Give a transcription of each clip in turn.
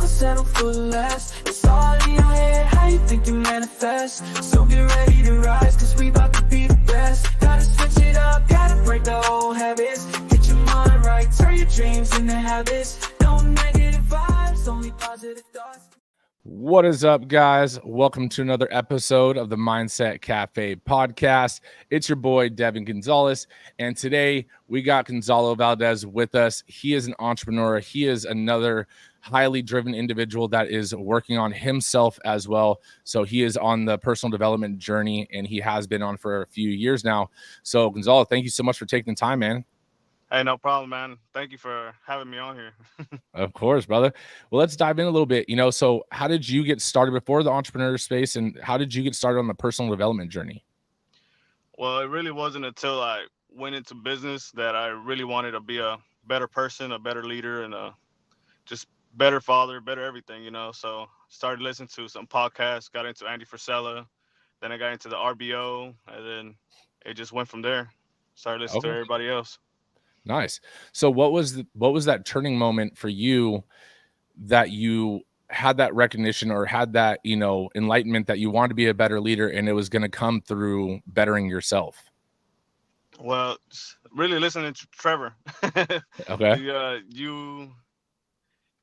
settle for less. It's all in your head, how you think you manifest. So get ready to rise, cause we about to be the best. Gotta switch it up, gotta break the old habits. Get your mind right, turn your dreams into habits. No negative vibes, only positive thoughts. What is up, guys? Welcome to another episode of the Mindset Cafe podcast. It's your boy, Devin Gonzalez, and today we got Gonzalo Valdez with us. He is an entrepreneur. He is another highly driven individual that is working on himself as well. So he is on the personal development journey, and he has been on for a few years now. So, Gonzalo, thank you so much for taking the time, man. Hey, no problem, man. Thank you for having me on here. Of course, brother. Well, let's dive in a little bit. So how did you get started before the entrepreneur space, and how did you get started on the personal development journey? Well, it really wasn't until I went into business that I really wanted to be a better person, a better leader, and a just better father, better everything. So started listening to some podcasts, got into Andy Frisella, then I got into the RBO, and then it just went from there. Started listening to Okay, everybody else. nice. So what was that turning moment for you that you had that recognition or had that, enlightenment that you wanted to be a better leader and it was going to come through bettering yourself? Well, really listening to Trevor. Okay. You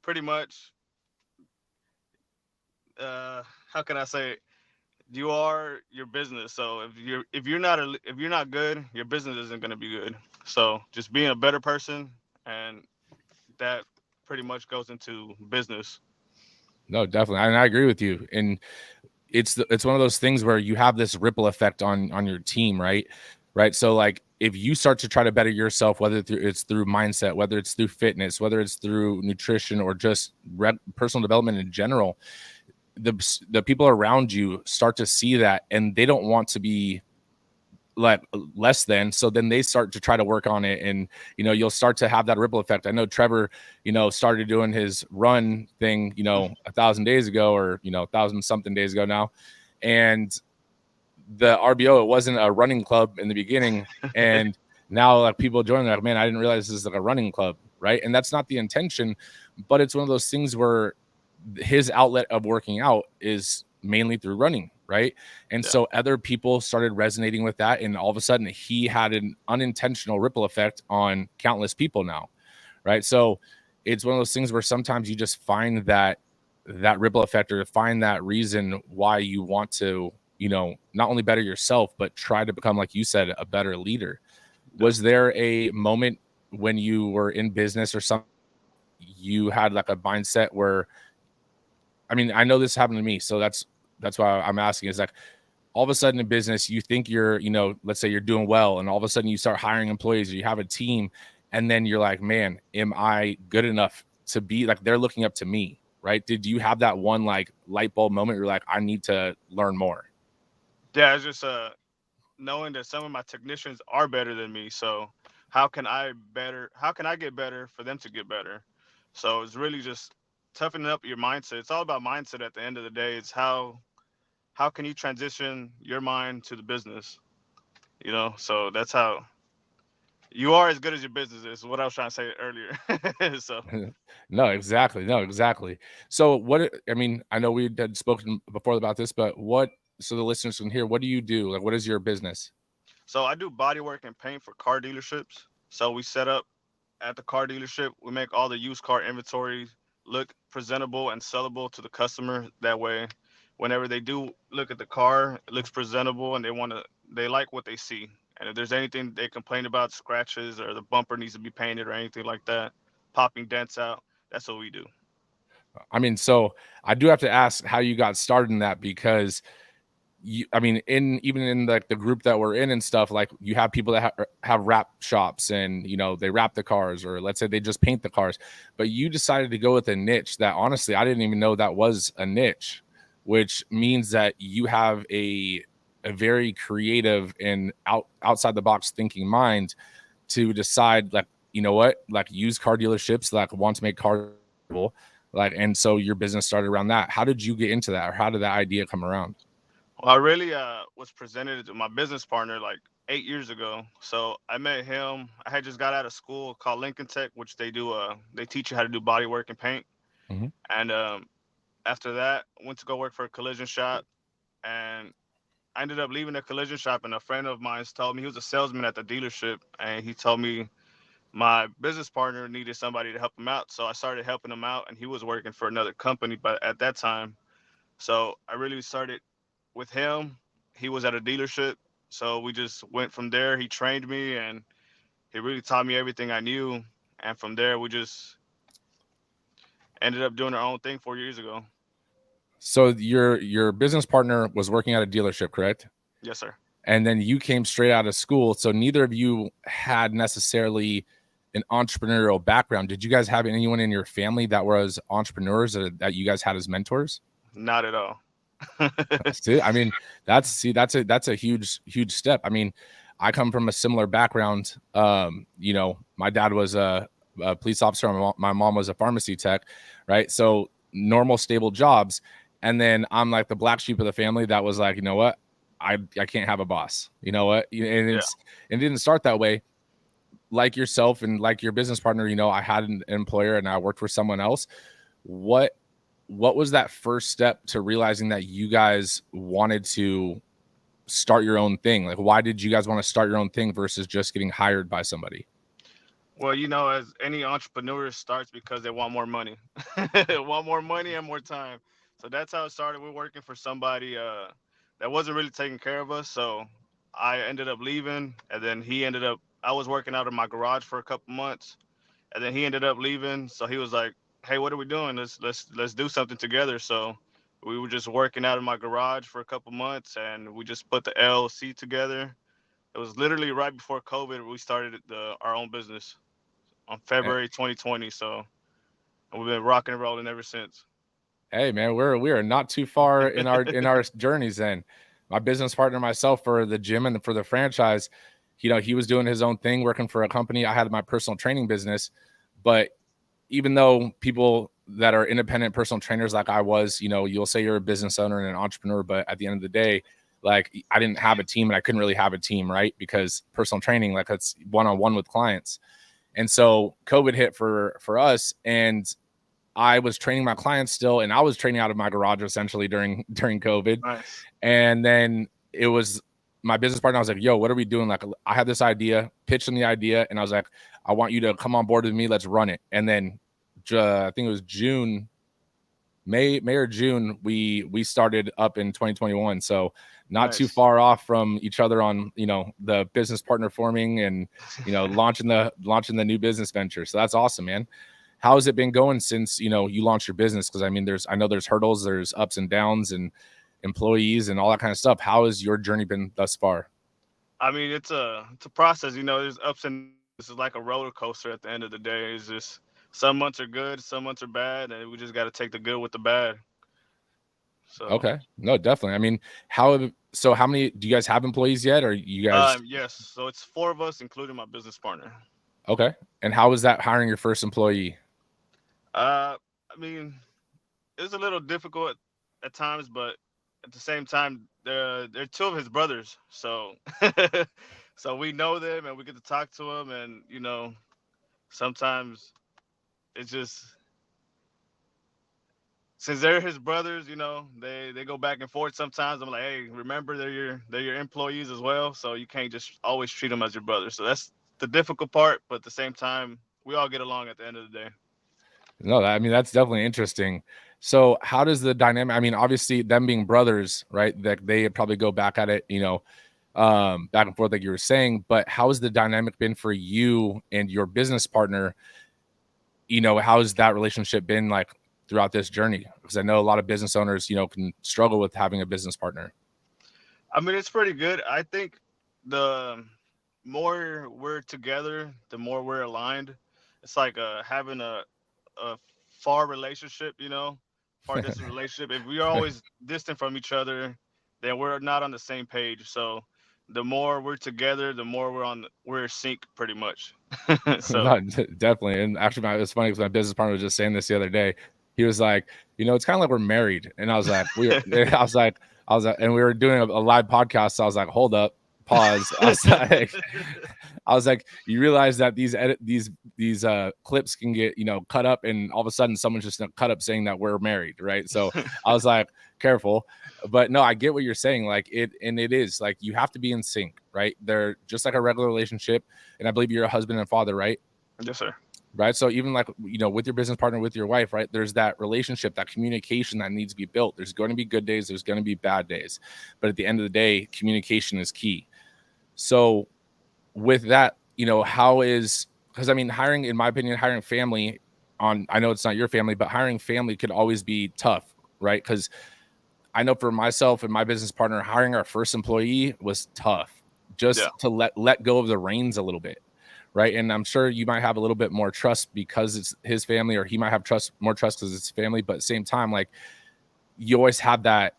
pretty much, how can I say it? You are your business. So if you're not good, your business isn't going to be good. So just being a better person, and that pretty much goes into business. No, definitely. And I agree with you. And it's one of those things where you have this ripple effect on your team, right? Right. So like if you start to try to better yourself, whether it's through mindset, whether it's through fitness, whether it's through nutrition or just personal development in general, the people around you start to see that and they don't want to be like less than, so then they start to try to work on it, and you'll start to have that ripple effect. I know Trevor started doing his run thing 1,000 days ago, or 1,000 something days ago now, and the RBO, it wasn't a running club in the beginning, and now like people join, like, man, I didn't realize this is like a running club, right? And that's not the intention, but it's one of those things where his outlet of working out is mainly through running, right? And Yeah. so other people started resonating with that, and all of a sudden he had an unintentional ripple effect on countless people now, right? So it's one of those things where sometimes you just find that ripple effect, or find that reason why you want to not only better yourself but try to become, like you said, a better leader. Yeah. Was there a moment when you were in business or something, you had like a mindset where, I mean, I know this happened to me, so that's why I'm asking, is like, all of a sudden in business, you think you're, let's say you're doing well, and all of a sudden you start hiring employees, or you have a team, and then you're like, man, am I good enough to be like, they're looking up to me, right? Did you have that one like light bulb moment where you're like, I need to learn more? Yeah, it's just knowing that some of my technicians are better than me. So how can I get better for them to get better? So it's really just toughening up your mindset. It's all about mindset at the end of the day. It's how can you transition your mind to the business. So that's how you are as good as your business is what I was trying to say earlier. So No, exactly. No, exactly. So I mean, I know we had spoken before about this, but so the listeners can hear, what do you do? Like, what is your business? so I do bodywork and paint for car dealerships. So we set up at the car dealership. We make all the used car inventory look presentable and sellable to the customer. That way, whenever they do look at the car, it looks presentable, and they like what they see. And if there's anything they complain about, scratches or the bumper needs to be painted or anything like that, popping dents out, that's what we do. I mean, so I do have to ask how you got started in that, because I mean, even in like the group that we're in and stuff, like you have people that have wrap shops, and they wrap the cars, or let's say they just paint the cars, but you decided to go with a niche that honestly I didn't even know that was a niche, which means that you have a very creative and outside the box thinking mind to decide, like, what, like used car dealerships like want to make cars, like, and so your business started around that. How did you get into that, or how did that idea come around? Well, I really was presented to my business partner like 8 years ago. So I met him. I had just got out of school called Lincoln Tech, which they teach you how to do body work and paint. Mhm. And after that, went to go work for a collision shop, and I ended up leaving the collision shop. And a friend of mine told me, he was a salesman at the dealership, and he told me my business partner needed somebody to help him out. So I started helping him out, and he was working for another company, but at that time, so I really started with him. He was at a dealership, so we just went from there. He trained me, and he really taught me everything I knew. And from there, we just ended up doing our own thing 4 years ago. So your business partner was working at a dealership, correct? Yes, sir. And then you came straight out of school. So neither of you had necessarily an entrepreneurial background. Did you guys have anyone in your family that was entrepreneurs that you guys had as mentors? Not at all. See, I mean, that's a huge step. I mean, I come from a similar background. My dad was a police officer. My mom was a pharmacy tech, right? So normal, stable jobs. And then I'm like the black sheep of the family that was like, you know what? I can't have a boss. You know what? And Yeah. it didn't start that way. Like yourself and like your business partner, I had an employer and I worked for someone else. What was that first step to realizing that you guys wanted to start your own thing? Like, why did you guys want to start your own thing versus just getting hired by somebody? Well, as any entrepreneur starts because they want more money, they want more money and more time. So that's how it started. We're working for somebody that wasn't really taking care of us. So I ended up leaving, and then he ended up. I was working out of my garage for a couple months, and then he ended up leaving. So he was like, "Hey, what are we doing? Let's do something together." So we were just working out of my garage for a couple months, and we just put the LLC together. It was literally right before COVID. We started our own business on February 2020. So we've been rocking and rolling ever since. Hey man, we are not too far in our journeys then. My business partner, myself, for the gym and for the franchise, he was doing his own thing, working for a company. I had my personal training business, but even though people that are independent personal trainers like I was, you'll say you're a business owner and an entrepreneur, but at the end of the day, like I didn't have a team and I couldn't really have a team, right? Because personal training, like that's one-on-one with clients. And so COVID hit for us, and I was training my clients still, and I was training out of my garage essentially during COVID. Nice. And then it was my business partner. I was like, yo, what are we doing? Like, I had this idea, pitched him the idea, and I was like, I want you to come on board with me. Let's run it. And then I think it was May or June, we started up in 2021. So not too Nice. far off from each other on, the business partner forming and, launching the new business venture. So that's awesome, man. How has it been going since, you launched your business? Because I mean, I know there's hurdles, there's ups and downs and employees and all that kind of stuff. How has your journey been thus far? I mean, it's a process. There's ups and this is like a roller coaster. At the end of the day, it's just some months are good, some months are bad, and we just got to take the good with the bad. So, Okay. No, definitely. I mean, how many do you guys have employees yet? Or you guys, yes. So it's four of us, including my business partner. okay. And how was that hiring your first employee? I mean, it was a little difficult at times, but at the same time, they're two of his brothers, so so we know them and we get to talk to them, and sometimes it's just since they're his brothers, they go back and forth. Sometimes I'm like, hey, remember they're your employees as well, so you can't just always treat them as your brother. So that's the difficult part, but at the same time, we all get along at the end of the day. No, I mean, that's definitely interesting. So how does the dynamic, I mean, obviously them being brothers, right? That they probably go back at it, back and forth, like you were saying, but how has the dynamic been for you and your business partner? How has that relationship been like throughout this journey? Because I know a lot of business owners, can struggle with having a business partner. I mean, it's pretty good. I think the more we're together, the more we're aligned. It's like having a far relationship, far distance relationship. If we are always distant from each other, then we're not on the same page. So the more we're together, the more we're sync pretty much. So No, definitely. And actually, it's funny because my business partner was just saying this the other day. He was like, it's kind of like we're married. And I was like, and we were doing a live podcast. So I was like, hold up. pause. I was like, you realize that these clips can get, cut up, and all of a sudden someone's just cut up saying that we're married, right? So I was like, careful. But no, I get what you're saying. Like it is like you have to be in sync, right? They're just like a regular relationship. And I believe you're a husband and father, right? Yes, sir. Right. So even like, with your business partner, with your wife, right, there's that relationship, that communication that needs to be built. There's going to be good days, there's going to be bad days, but at the end of the day, communication is key. So with that, because I mean, in my opinion, hiring family I know it's not your family, but hiring family could always be tough, right? Because I know for myself and my business partner, hiring our first employee was tough, just to let go of the reins a little bit, right? And I'm sure you might have a little bit more trust because it's his family, or he might have more trust because it's family. But at the same time, like, you always have that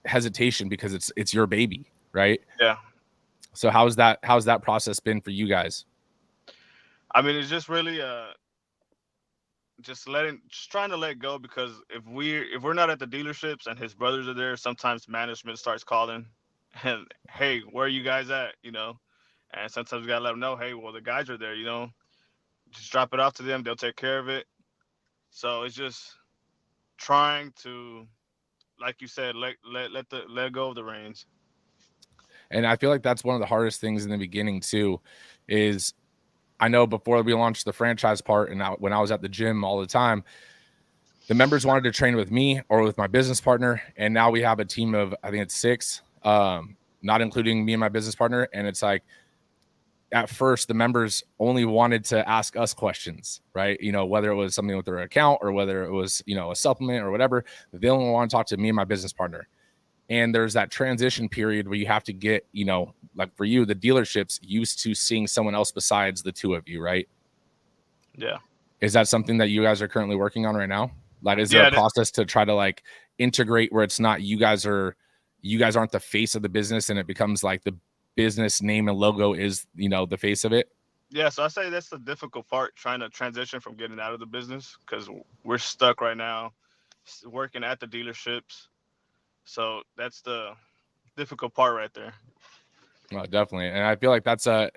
hesitation because it's your baby, right? Yeah. So how's that process been for you guys? I mean, it's just really just trying to let go, because if we're not at the dealerships and his brothers are there, sometimes management starts calling and, hey, where are you guys at? And sometimes we gotta let them know, hey, well, the guys are there. Just drop it off to them, they'll take care of it. So it's just trying to, like you said, let go of the reins. And I feel like that's one of the hardest things in the beginning too, is I know before we launched the franchise part, and when I was at the gym all the time, the members wanted to train with me or with my business partner. And now we have a team of, I think it's 6, not including me and my business partner. And it's like, at first, the members only wanted to ask us questions, right? Whether it was something with their account or whether it was, a supplement or whatever, they only want to talk to me and my business partner. And there's that transition period where you have to get, like for you, the dealerships used to seeing someone else besides the two of you, right? Yeah. Is that something that you guys are currently working on right now? Like, is there a process to try to like integrate where it's not you guys aren't the face of the business, and it becomes like the business name and logo is, the face of it? Yeah, so I say that's the difficult part, trying to transition from getting out of the business, because we're stuck right now working at the dealerships. So that's the difficult part right there. Oh, definitely. And I feel like that's at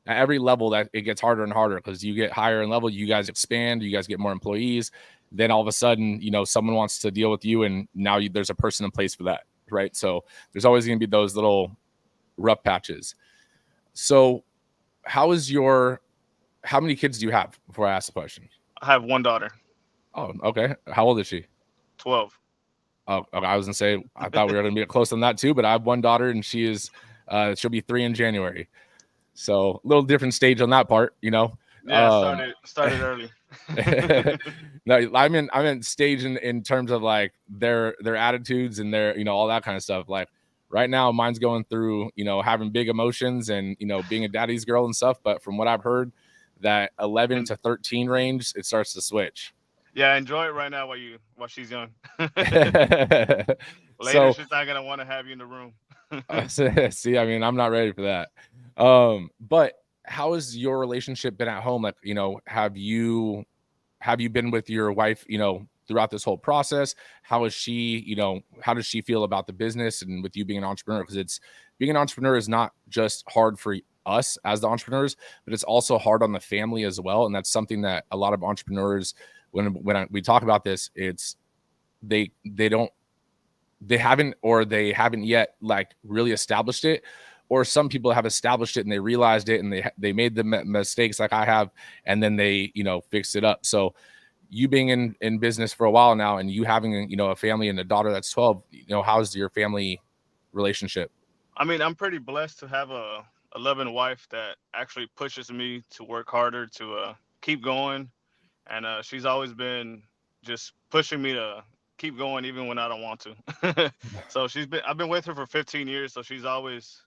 every level that it gets harder and harder, because you get higher in level, you guys expand, you guys get more employees. Then all of a sudden, someone wants to deal with you, and now there's a person in place for that, right? So there's always going to be those little rough patches. So how many kids do you have, before I ask the question? I have one daughter. Oh, okay. How old is she? 12. Oh, okay. I was gonna say, I thought we were gonna be close on that too, but I have one daughter, and she'll be 3 in January. So a little different stage on that part, Yeah, started early. No, I meant stage in terms of like their attitudes and their, all that kind of stuff. Like right now, mine's going through, having big emotions and, being a daddy's girl and stuff. But from what I've heard, that 11 to 13 range, it starts to switch. Yeah, enjoy it right now while she's young. Later, So she's not gonna want to have you in the room. see, I mean, I'm not ready for that. But how has your relationship been at home? Like, have you been with your wife, throughout this whole process? How is she, how does she feel about the business and with you being an entrepreneur? Because being an entrepreneur is not just hard for us as the entrepreneurs, but it's also hard on the family as well. And that's something that a lot of entrepreneurs, when we talk about this, it's they haven't yet like really established it, or some people have established it and they realized it and they made the mistakes like I have, and then they fixed it up. So you being in business for a while now, and you having a family and a daughter that's 12, how's your family relationship? I mean, I'm pretty blessed to have a loving wife that actually pushes me to work harder, to keep going, and she's always been just pushing me to keep going even when I don't want to. So I've been with her for 15 years, so she's always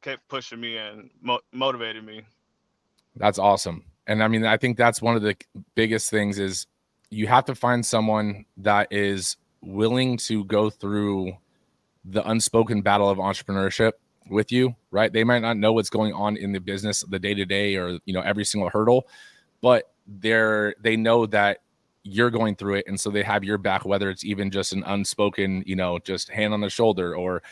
kept pushing me and motivated me. That's awesome. And I mean, I think that's one of the biggest things is you have to find someone that is willing to go through the unspoken battle of entrepreneurship with you, right? They might not know what's going on in the business, the day to day, or every single hurdle, but they know that you're going through it, and so they have your back, whether it's even just an unspoken, just hand on the shoulder, or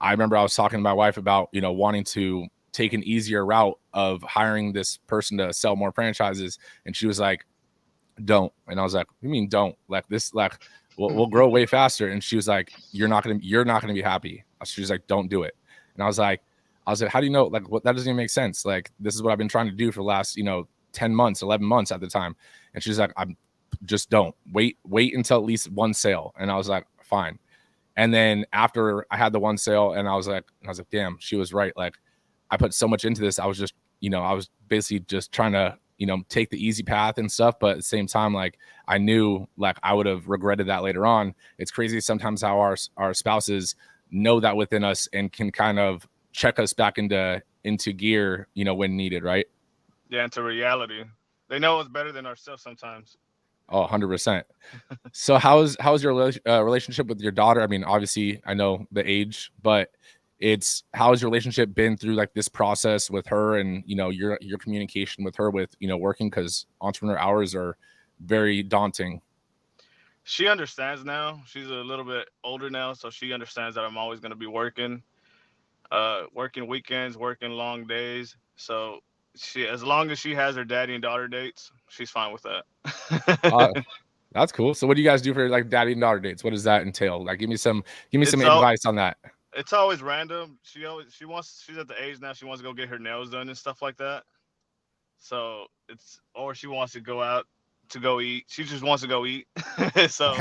I remember I was talking to my wife about, wanting to take an easier route of hiring this person to sell more franchises. And she was like, don't. And I was like, what do you mean don't? Like this, like we'll grow way faster. And she was like, you're not gonna be happy. She was like, don't do it. And I was like, how do you know? Like, what, that doesn't even make sense. Like, this is what I've been trying to do for the last, 10 months, 11 months at the time. And she's like, I'm just don't wait until at least one sale. And I was like, fine. And then after I had the one sale, and I was like, damn, she was right. Like, I put so much into this. I was just, I was basically just trying to, take the easy path and stuff. But at the same time, like, I knew like I would have regretted that later on. It's crazy sometimes how our spouses know that within us and can kind of check us back into gear, when needed. Right. Yeah. Into reality. They know it's better than ourselves sometimes. Oh, 100%. So how's your relationship with your daughter? I mean, obviously I know the age, but how's your relationship been through like this process with her, and your communication with her with working, because entrepreneur hours are very daunting. She understands now. She's a little bit older now, so she understands that I'm always going to be working, working weekends, working long days. So as long as she has her daddy and daughter dates, she's fine with uh, that. that's cool. So what do you guys do for like daddy and daughter dates? What does that entail? Like, give me some It's all advice on that. it's always random. She's at the age now she wants to go get her nails done and stuff like that. So or she wants to go out to go eat. She just wants to go eat. So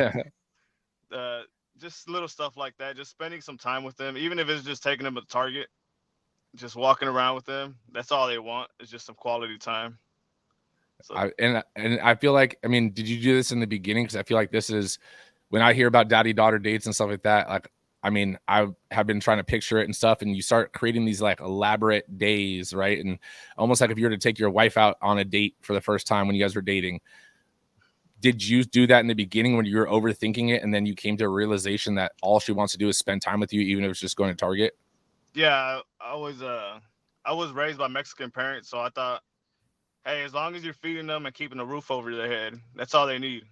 uh, just little stuff like that. Just spending some time with them, even if it's just taking them to Target, just walking around with them. That's all they want. Is just some quality time. So And I feel like, I mean, did you do this in the beginning? Because I feel like this is when I hear about daddy daughter dates and stuff like that. Like, I mean, I have been trying to picture it and stuff, and you start creating these like elaborate days, right? And almost like if you were to take your wife out on a date for the first time when you guys were dating, did you do that in the beginning when you were overthinking it, and then you came to a realization that all she wants to do is spend time with you, even if it's just going to Target? yeah, I was raised by Mexican parents, so I thought, hey, as long as you're feeding them and keeping a roof over their head, that's all they need.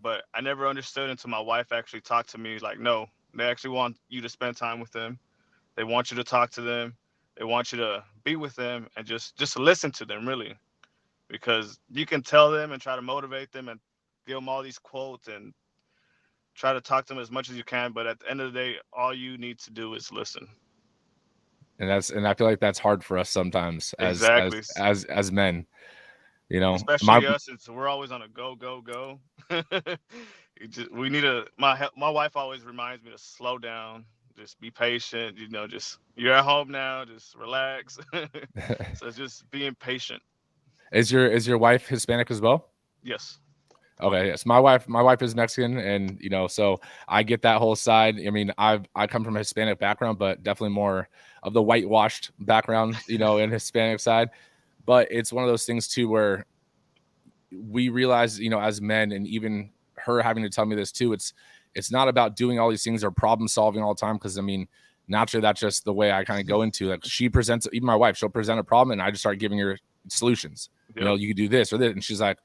But I never understood until my wife actually talked to me like, no, they actually want you to spend time with them. They want you to talk to them. They want you to be with them and just listen to them really, because you can tell them and try to motivate them and give them all these quotes and try to talk to them as much as you can. But at the end of the day, all you need to do is listen. And I feel like that's hard for us sometimes as Exactly. men. Especially us, since we're always on a go, go, go. We need my wife always reminds me to slow down, just be patient. Just you're at home now, just relax. So it's just being patient. Is your wife Hispanic as well? Yes. Okay, yes. My wife is Mexican, and so I get that whole side. I mean, I come from a Hispanic background, but definitely more of the whitewashed background, in Hispanic side. But it's one of those things too where we realize, as men, and even her having to tell me this too, it's not about doing all these things or problem solving all the time. Because I mean, naturally, that's just the way I kind of go into. Like, she presents, even my wife, she'll present a problem, and I just start giving her solutions. Yep. You can do this or that, and she's like,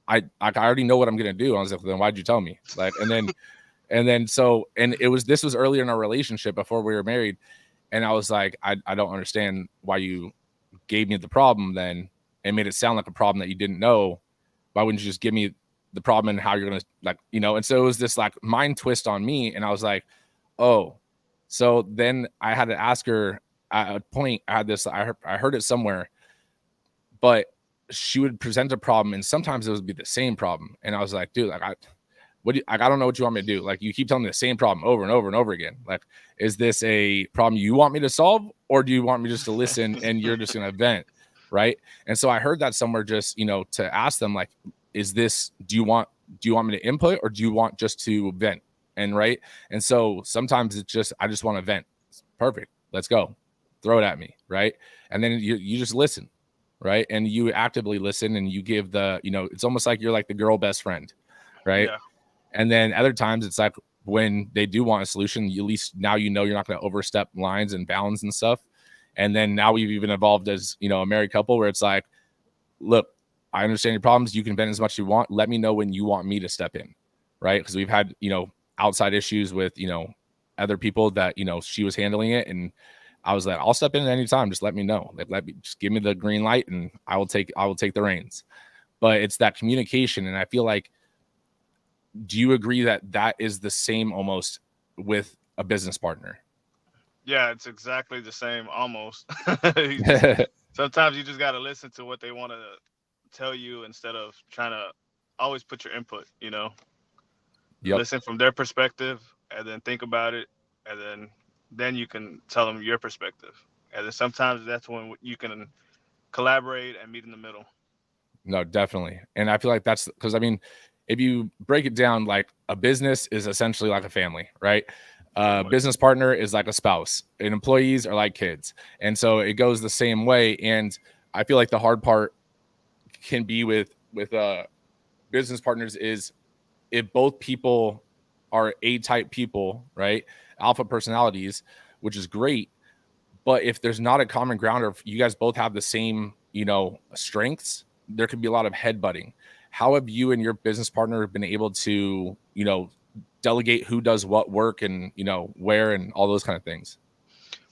I already know what I'm gonna do. I was like, then why'd you tell me? Like, and then this was earlier in our relationship before we were married, and I was like, I don't understand why you gave me the problem then and made it sound like a problem that you didn't know. Why wouldn't you just give me the problem and how you're gonna, like, And so it was this like mind twist on me, and I was like, oh. So then I had to ask her at a point. I heard it somewhere, but she would present a problem, and sometimes it would be the same problem. And I was like, dude, like, I don't know what you want me to do. Like, you keep telling me the same problem over and over and over again. Like, is this a problem you want me to solve, or do you want me just to listen and you're just going to vent? Right. And so I heard that somewhere, just, to ask them, like, do you want me to input, or do you want just to vent? And right. And so sometimes it's just, I just want to vent. Perfect. Let's go. Throw it at me. Right. And then you just listen. Right. And you actively listen, and you give it's almost like you're like the girl best friend. Right. Yeah. And then other times it's like when they do want a solution, at least now you're not going to overstep lines and bounds and stuff. And then now we've even evolved as, a married couple, where it's like, look, I understand your problems. You can vent as much as you want. Let me know when you want me to step in. Right. Because we've had, outside issues with, other people that, you know, she was handling it. And I was like, I'll step in at any time. Just let me know. Like, just give me the green light and I will take the reins. But it's that communication. And I feel like, do you agree that that is the same almost with a business partner? Yeah, it's exactly the same almost. You just sometimes you just got to listen to what they want to tell you instead of trying to always put your input, you know. Yep. Listen from their perspective and then think about it and then you can tell them your perspective. And then sometimes that's when you can collaborate and meet in the middle. No, definitely. And I feel like that's because, I mean, if you break it down, like a business is essentially like a family, right? Business partner is like a spouse, and employees are like kids. And so it goes the same way. And I feel like the hard part can be with business partners is if both people are A-type people, right? Alpha personalities, which is great. But if there's not a common ground, or if you guys both have the same, you know, strengths, there could be a lot of headbutting. How have you and your business partner been able to, you know, delegate who does what work and, you know, where and all those kind of things?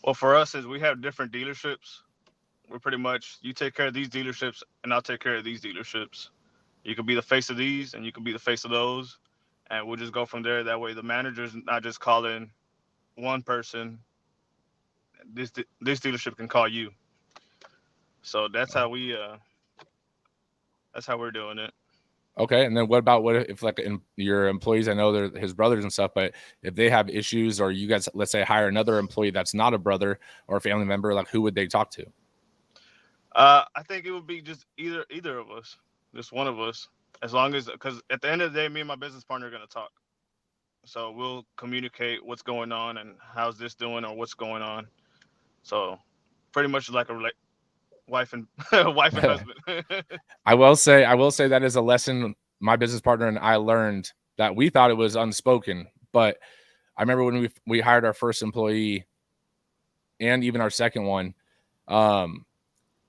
Well, for us is we have different dealerships. We're pretty much you take care of these dealerships and I'll take care of these dealerships. You could be the face of these and you could be the face of those, and we'll just go from there. That way the manager's not just calling one person. This dealership can call you. So that's how we're doing it. Okay. And then what about what if like your employees, I know they're his brothers and stuff, but if they have issues or you guys, let's say, hire another employee that's not a brother or a family member, like who would they talk to? I think it would be just either of us, just one of us, as long as because at the end of the day, me and my business partner are gonna talk. So we'll communicate what's going on and how's this doing or what's going on. So pretty much like a wife and wife and husband. I will say that is a lesson my business partner and I learned that we thought it was unspoken, but I remember when we hired our first employee and even our second one,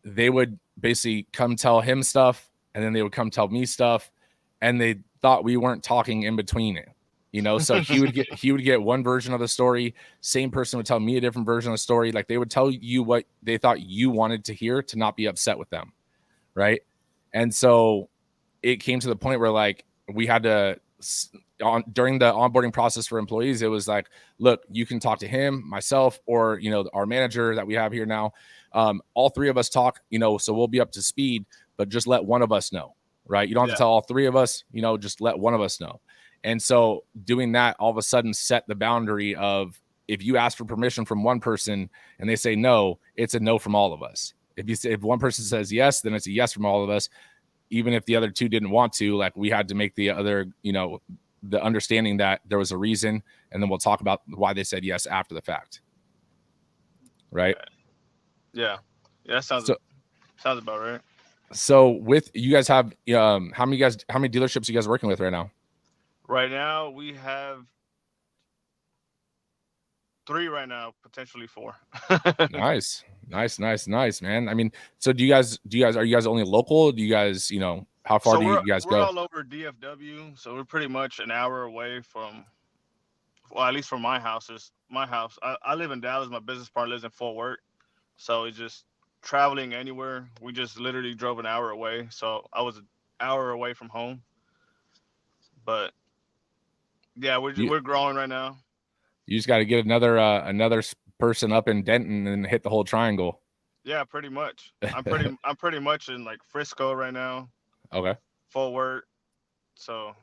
they would basically come tell him stuff and then they would come tell me stuff, and they thought we weren't talking in between it. You know, so he would get one version of the story. Same person would tell me a different version of the story. Like they would tell you what they thought you wanted to hear to not be upset with them, right? And so it came to the point where like we had to during the onboarding process for employees, it was like, look, you can talk to him, myself, or you know, our manager that we have here now. All three of us talk, you know, so we'll be up to speed, but just let one of us know, right? You don't have to tell all three of us, you know, just let one of us know. And so doing that all of a sudden set the boundary of if you ask for permission from one person and they say no, it's a no from all of us. If one person says yes, then it's a yes from all of us. Even if the other two didn't want to, like we had to make the other, you know, the understanding that there was a reason, and then we'll talk about why they said yes after the fact. Right? Yeah. That sounds about right. So with you guys have how many dealerships you guys working with right now? Right now we have 3 right now, potentially 4. Nice, man. I mean, so are you guys only local? Do you guys, you know, how far do you guys go? We're all over DFW, so we're pretty much an hour away from, well, at least from my house. I live in Dallas. My business partner lives in Fort Worth, so it's just traveling anywhere. We just literally drove an hour away, so I was an hour away from home. But yeah, we're growing right now. You just got to get another person up in Denton and hit the whole triangle. Yeah, pretty much. I'm pretty much in like Frisco right now. Okay. Fort Worth. So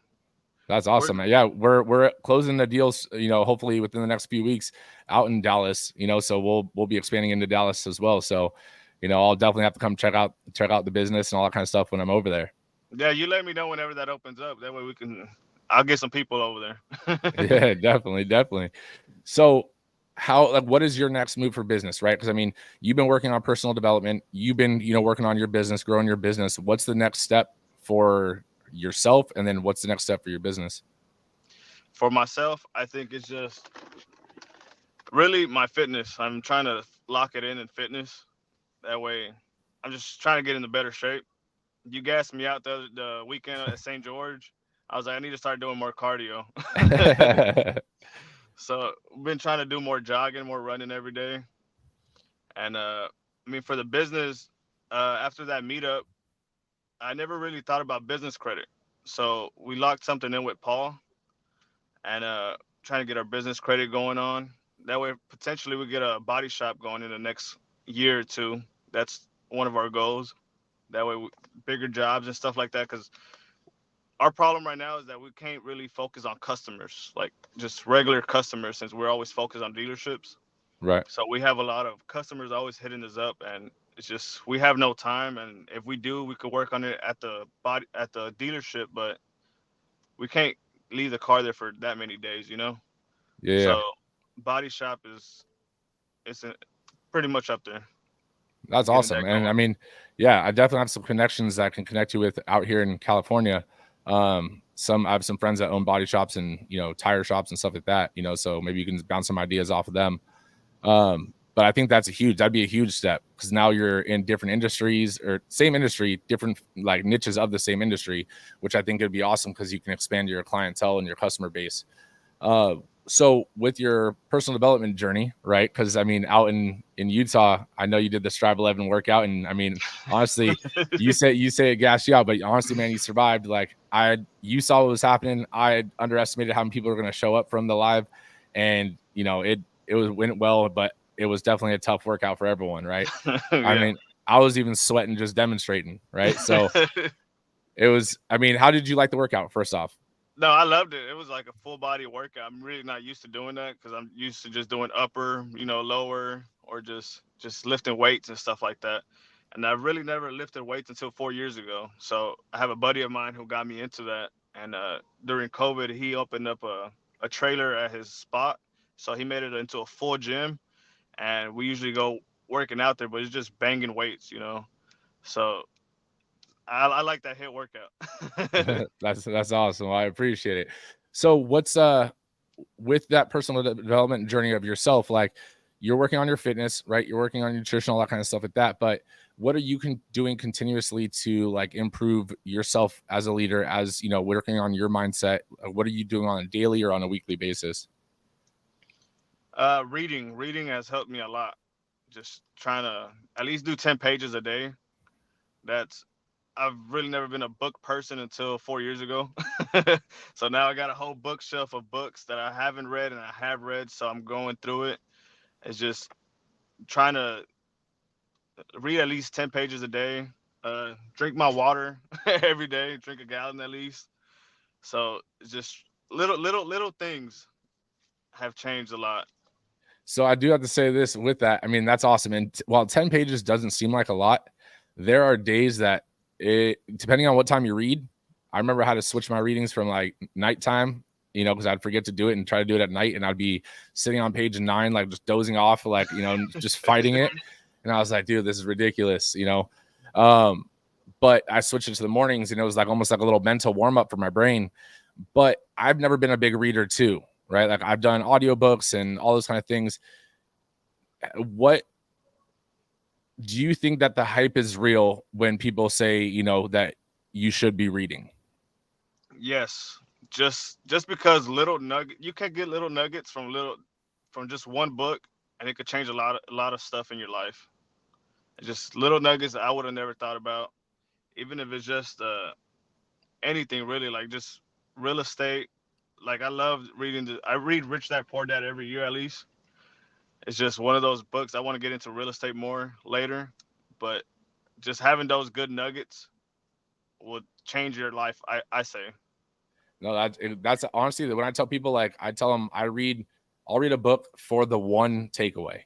that's awesome. Yeah, we're closing the deals, you know, hopefully within the next few weeks out in Dallas, you know, so we'll be expanding into Dallas as well. So, you know, I'll definitely have to come check out the business and all that kind of stuff when I'm over there. Yeah, you let me know whenever that opens up. That way I'll get some people over there. Yeah, definitely. So what is your next move for business, right? Because I mean, you've been working on personal development, you've been, you know, working on your business, growing your business. What's the next step for yourself, and then what's the next step for your business? For myself, I think it's just really my fitness. I'm trying to lock it in fitness. That way, I'm just trying to get into better shape. You gassed me out the weekend at St. George. I was like, I need to start doing more cardio. So we've been trying to do more jogging, more running every day. And I mean, for the business, after that meetup, I never really thought about business credit. So we locked something in with Paul and trying to get our business credit going on. That way, potentially, we get a body shop going in the next year or two. That's one of our goals. That way, bigger jobs and stuff like that. Because our problem right now is that we can't really focus on customers, like just regular customers, since we're always focused on dealerships. Right. So we have a lot of customers always hitting us up, and it's just we have no time. And if we do, we could work on it at the dealership, but we can't leave the car there for that many days, you know. Yeah. So body shop is it's pretty much up there, That's getting awesome. that And I going. mean, yeah, I definitely have some connections that I can connect you with out here in California. I have some friends that own body shops and, tire shops and stuff like that, so maybe you can bounce some ideas off of them. But I think that'd be a huge step, because now you're in different industries, or same industry, different like niches of the same industry, which I think would be awesome because you can expand your clientele and your customer base. Uh, so with your personal development journey, right? Because I mean, out in Utah, I know you did the Strive 11 workout, and I mean, honestly, you say it gassed you out, but honestly, man, you survived. Like you saw what was happening. I underestimated how many people were going to show up from the live, and went well, but it was definitely a tough workout for everyone, right? I Yeah. mean, I was even sweating just demonstrating, right? So it was. I mean, how did you like the workout? First off. No, I loved it. It was like a full body workout. I'm really not used to doing that because I'm used to just doing upper, lower, or just lifting weights and stuff like that. And I really never lifted weights until 4 years ago. So I have a buddy of mine who got me into that. And during COVID, he opened up a trailer at his spot. So he made it into a full gym. And we usually go working out there, but it's just banging weights, So I like that hit workout. That's awesome. I appreciate it. So what's with that personal development journey of yourself, like you're working on your fitness, right? You're working on your nutrition, all that kind of stuff like that. But what are you doing continuously to like improve yourself as a leader, as working on your mindset? What are you doing on a daily or on a weekly basis? Reading has helped me a lot. Just trying to at least do 10 pages a day. That's I've really never been a book person until 4 years ago. So now I got a whole bookshelf of books that I haven't read and I have read. So I'm going through it. It's just trying to read at least 10 pages a day. Drink my water every day. Drink a gallon at least. So it's just little things have changed a lot. So I do have to say this with that. I mean, that's awesome. And while 10 pages doesn't seem like a lot, there are days that depending on what time you read, I remember how to switch my readings from like nighttime, because I'd forget to do it and try to do it at night. And I'd be sitting on page 9, like just dozing off, like, just fighting it. And I was like, dude, this is ridiculous, but I switched it to the mornings, and it was like almost like a little mental warm up for my brain. But I've never been a big reader too, right? Like I've done audiobooks and all those kind of things. What do you think that the hype is real when people say, that you should be reading? Yes, just because little nugget you can get little nuggets from just one book, and it could change a lot of stuff in your life. Just little nuggets that I would have never thought about, even if it's just anything really, like just real estate. Like I love reading. I read Rich Dad Poor Dad every year at least. It's just one of those books. I want to get into real estate more later, but just having those good nuggets will change your life. I say. No, that's honestly when I tell people, like I tell them I'll read a book for the one takeaway.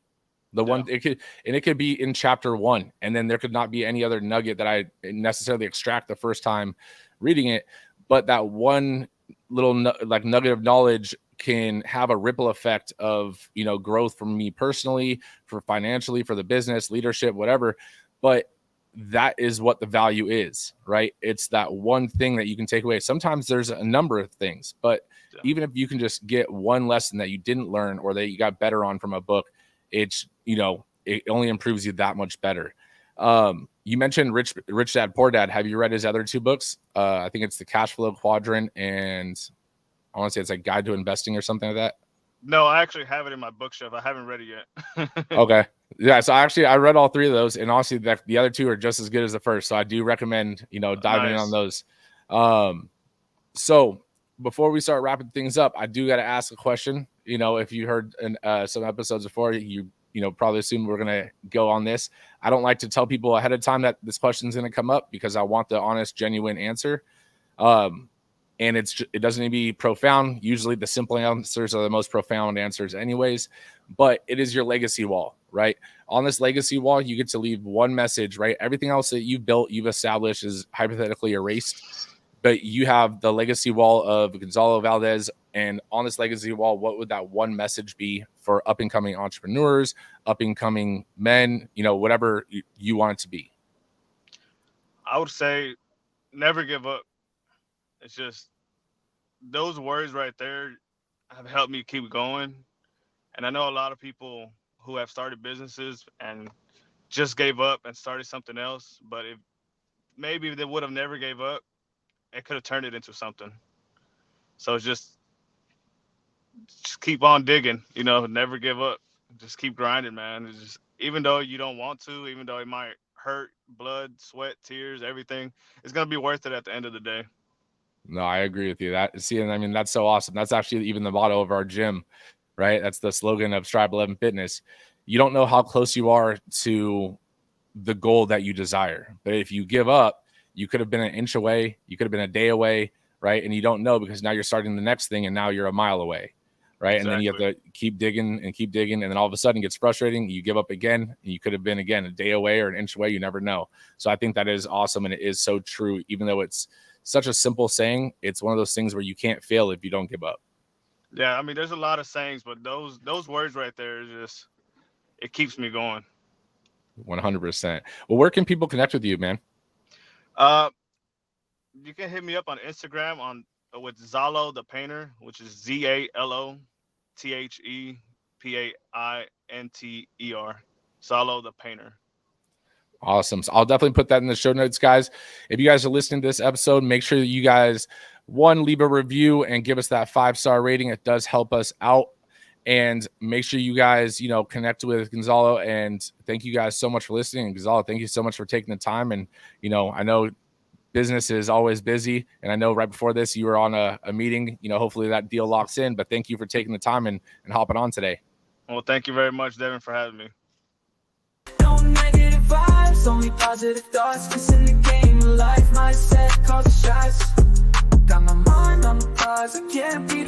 The Yeah. one it could be in chapter 1, and then there could not be any other nugget that I necessarily extract the first time reading it, but that one little nugget of knowledge can have a ripple effect of growth for me personally, for financially, for the business, leadership, whatever. But that is what the value is, right? It's that one thing that you can take away. Sometimes there's a number of things, but Yeah. even if you can just get one lesson that you didn't learn or that you got better on from a book, it's it only improves you that much better. You mentioned Rich Dad Poor Dad. Have you read his other 2 books? I think it's the Cash Flow Quadrant, and I want to say it's like Guide to Investing or something like that. No, I actually have it in my bookshelf. I haven't read it yet. Okay. Yeah. So I read all three of those, and honestly, the other two are just as good as the first. So I do recommend, diving in on Nice. those. So before we start wrapping things up, I do got to ask a question. If you heard in some episodes before, you probably assume we're going to go on this. I don't like to tell people ahead of time that this question is going to come up because I want the honest, genuine answer. And it doesn't need to be profound. Usually the simple answers are the most profound answers anyways, but it is your legacy wall, right? On this legacy wall, you get to leave one message, right? Everything else that you've built, you've established is hypothetically erased, but you have the legacy wall of Gonzalo Valdez. And on this legacy wall, what would that one message be for up and coming entrepreneurs, up and coming men, whatever you want it to be? I would say never give up. It's just those words right there have helped me keep going. And I know a lot of people who have started businesses and just gave up and started something else. But if maybe they would have never gave up, it could have turned it into something. So it's just keep on digging, never give up. Just keep grinding, man. It's just, even though you don't want to, even though it might hurt, blood, sweat, tears, everything, it's going to be worth it at the end of the day. No, I agree with you. And I mean, that's so awesome. That's actually even the motto of our gym, right? That's the slogan of Strive 11 Fitness. You don't know how close you are to the goal that you desire. But if you give up, you could have been an inch away. You could have been a day away, right? And you don't know because now you're starting the next thing and now you're a mile away, right? Exactly. And then you have to keep digging. And then all of a sudden it gets frustrating. You give up again. And you could have been, again, a day away or an inch away. You never know. So I think that is awesome. And it is so true, even though it's such a simple saying. It's one of those things where you can't fail if you don't give up. Yeah, I mean, there's a lot of sayings, but those words right there, it keeps me going. 100%. Well, where can people connect with you, man? You can hit me up on Instagram with Zalo the Painter, which is ZALOTHEPAINTER. Zalo the Painter. Awesome. So I'll definitely put that in the show notes, guys. If you guys are listening to this episode, make sure that you guys, leave a review and give us that 5-star rating. It does help us out. And make sure you guys, connect with Gonzalo. And thank you guys so much for listening. And Gonzalo, thank you so much for taking the time. And, I know business is always busy. And I know right before this, you were on a meeting. Hopefully that deal locks in. But thank you for taking the time and hopping on today. Well, thank you very much, Devin, for having me. No negative vibes, only positive thoughts. Cause in the game of life, mindset calls the shots. Got my mind on the prize, I can't be